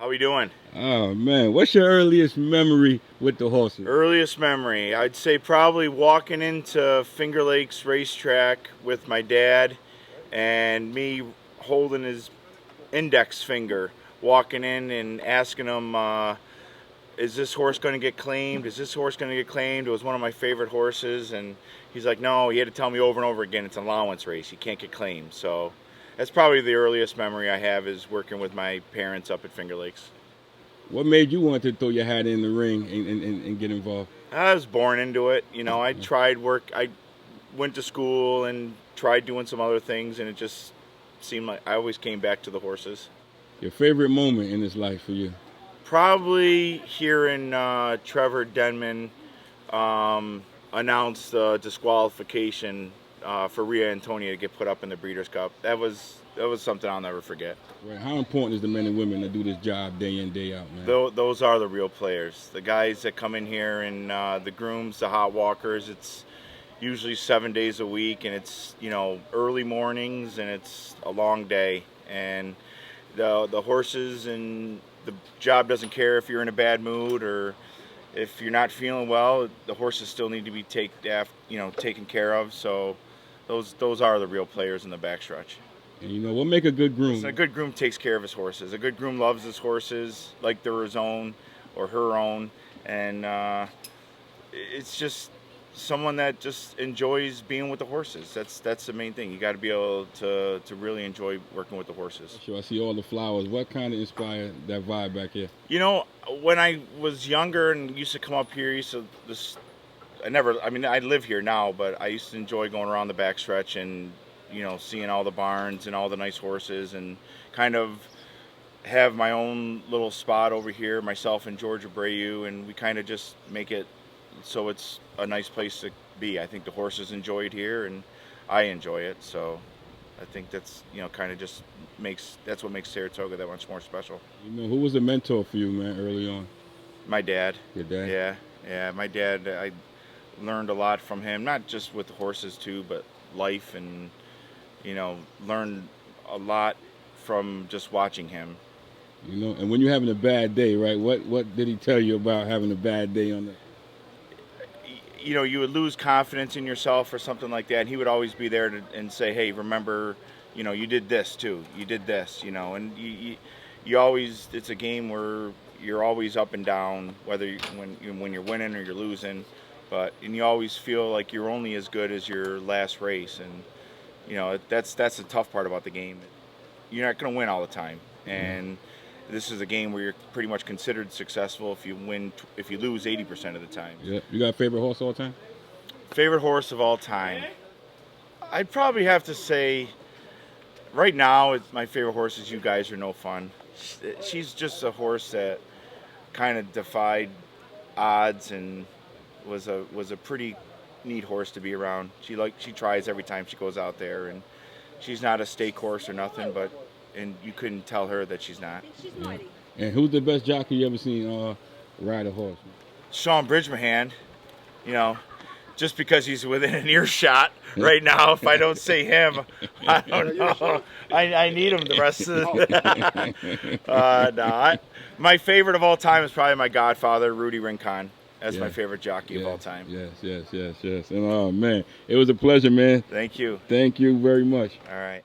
How we doing? Oh man, what's your earliest memory with the horses? Earliest memory, I'd say probably walking into Finger Lakes racetrack with my dad and me holding his index finger, walking in and asking him, is this horse going to get claimed? Is this horse going to get claimed? It was one of my favorite horses, and he's like, no, he had to tell me over and over again, it's an allowance race, you can't get claimed. So that's probably the earliest memory I have, is working with my parents up at Finger Lakes. What made you want to throw your hat in the ring and get involved? I was born into it. You know, I tried work. I went to school and tried doing some other things, and it just seemed like I always came back to the horses. Your favorite moment in this life for you? Probably hearing Trevor Denman announce the disqualification for Rhea Antonia to get put up in the Breeders' Cup. That was something I'll never forget. Right. How important is the men and women that do this job day in, day out, man? Those are the real players. The guys that come in here and the grooms, the hot walkers, it's usually 7 days a week, and it's, you know, early mornings, and it's a long day. And the horses and the job doesn't care if you're in a bad mood or if you're not feeling well. The horses still need to be taken care of. So those are the real players in the backstretch. And you know, what make a good groom? So a good groom takes care of his horses. A good groom loves his horses like they're his own or her own, and it's just someone that just enjoys being with the horses. That's the main thing. You got to be able to really enjoy working with the horses. Sure, I see all the flowers. What kind of inspired that vibe back here? You know, when I was younger and used to come up here, I live here now, but I used to enjoy going around the backstretch and, you know, seeing all the barns and all the nice horses, and kind of have my own little spot over here, myself and George Abreu, and we kind of just make it so it's a nice place to be. I think the horses enjoy it here, and I enjoy it, so I think that's, you know, kind of just that's what makes Saratoga that much more special. You know, who was a mentor for you, man, early on? My dad. Your dad? Yeah, my dad. I learned a lot from him, not just with the horses too, but life, and, you know, learned a lot from just watching him. You know, and when you're having a bad day, right, what did he tell you about having a bad day on the... You know, you would lose confidence in yourself or something like that, and he would always be there and say, hey, remember, you know, you did this too, you did this, you know, and you always, it's a game where you're always up and down, whether when you're winning or you're losing, and you always feel like you're only as good as your last race. And, you know, that's the tough part about the game. You're not going to win all the time, and this is a game where you're pretty much considered successful if you lose 80% of the time. Yeah. You got a favorite horse all time? Favorite horse of all time? I'd probably have to say, right now, my favorite horse is You Guys Are No Fun. She's just a horse that kind of defied odds and was a pretty neat horse to be around. She tries every time she goes out there, and she's not a stake horse or nothing, and you couldn't tell her that she's not. Yeah. And who's the best jockey you ever seen ride a horse? Sean Bridgman, you know, just because he's within an earshot right now. If I don't say him, I don't know. I need him the rest of the my favorite of all time is probably my godfather, Rudy Rincon. That's my favorite jockey of all time. Yes. And oh man, it was a pleasure, man. Thank you. Thank you very much. All right.